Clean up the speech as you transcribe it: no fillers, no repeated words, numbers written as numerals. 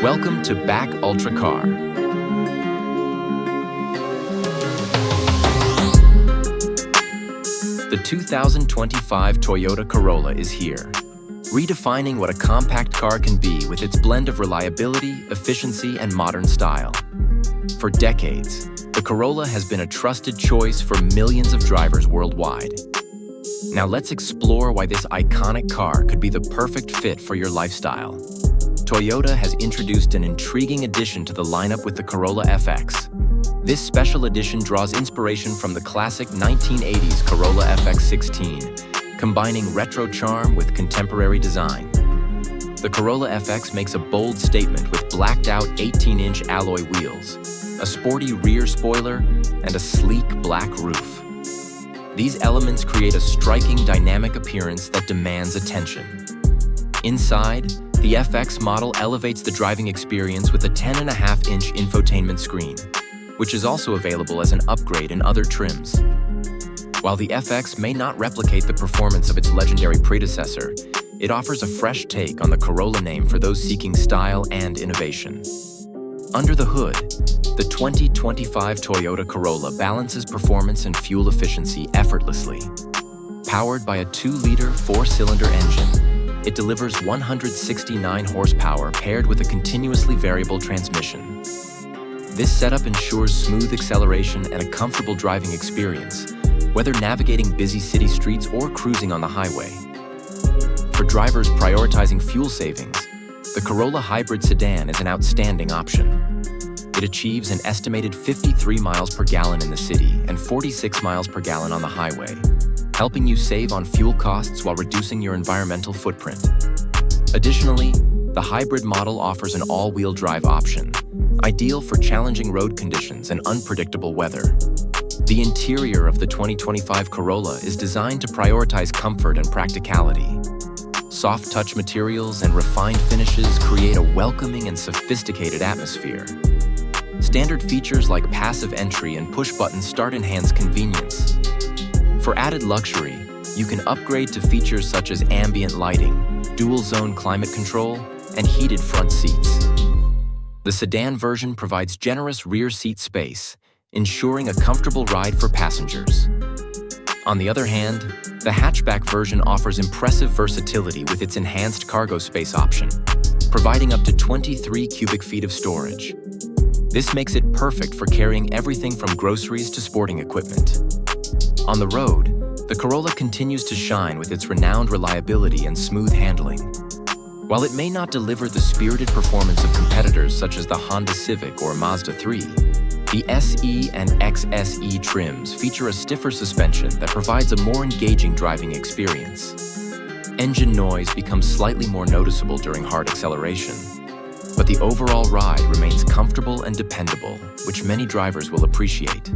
Welcome to Back Ultra Car. The 2025 Toyota Corolla is here, redefining what a compact car can be with its blend of reliability, efficiency, and modern style. For decades, the Corolla has been a trusted choice for millions of drivers worldwide. Now let's explore why this iconic car could be the perfect fit for your lifestyle. Toyota has introduced an intriguing addition to the lineup with the Corolla FX. This special edition draws inspiration from the classic 1980s Corolla FX16, combining retro charm with contemporary design. The Corolla FX makes a bold statement with blacked-out 18-inch alloy wheels, a sporty rear spoiler, and a sleek black roof. These elements create a striking dynamic appearance that demands attention. Inside, the FX model elevates the driving experience with a 10.5-inch infotainment screen, which is also available as an upgrade in other trims. While the FX may not replicate the performance of its legendary predecessor, it offers a fresh take on the Corolla name for those seeking style and innovation. Under the hood, the 2025 Toyota Corolla balances performance and fuel efficiency effortlessly. Powered by a 2-liter 4-cylinder engine, it delivers 169 horsepower paired with a continuously variable transmission. This setup ensures smooth acceleration and a comfortable driving experience, whether navigating busy city streets or cruising on the highway. For drivers prioritizing fuel savings, the Corolla Hybrid sedan is an outstanding option. It achieves an estimated 53 miles per gallon in the city and 46 miles per gallon on the highway, helping you save on fuel costs while reducing your environmental footprint. Additionally, the hybrid model offers an all-wheel drive option, ideal for challenging road conditions and unpredictable weather. The interior of the 2025 Corolla is designed to prioritize comfort and practicality. Soft touch materials and refined finishes create a welcoming and sophisticated atmosphere. Standard features like passive entry and push-button start enhance convenience. For added luxury, you can upgrade to features such as ambient lighting, dual-zone climate control, and heated front seats. The sedan version provides generous rear seat space, ensuring a comfortable ride for passengers. On the other hand, the hatchback version offers impressive versatility with its enhanced cargo space option, providing up to 23 cubic feet of storage. This makes it perfect for carrying everything from groceries to sporting equipment. On the road, the Corolla continues to shine with its renowned reliability and smooth handling. While it may not deliver the spirited performance of competitors such as the Honda Civic or Mazda 3, the SE and XSE trims feature a stiffer suspension that provides a more engaging driving experience. Engine noise becomes slightly more noticeable during hard acceleration, but the overall ride remains comfortable and dependable, which many drivers will appreciate.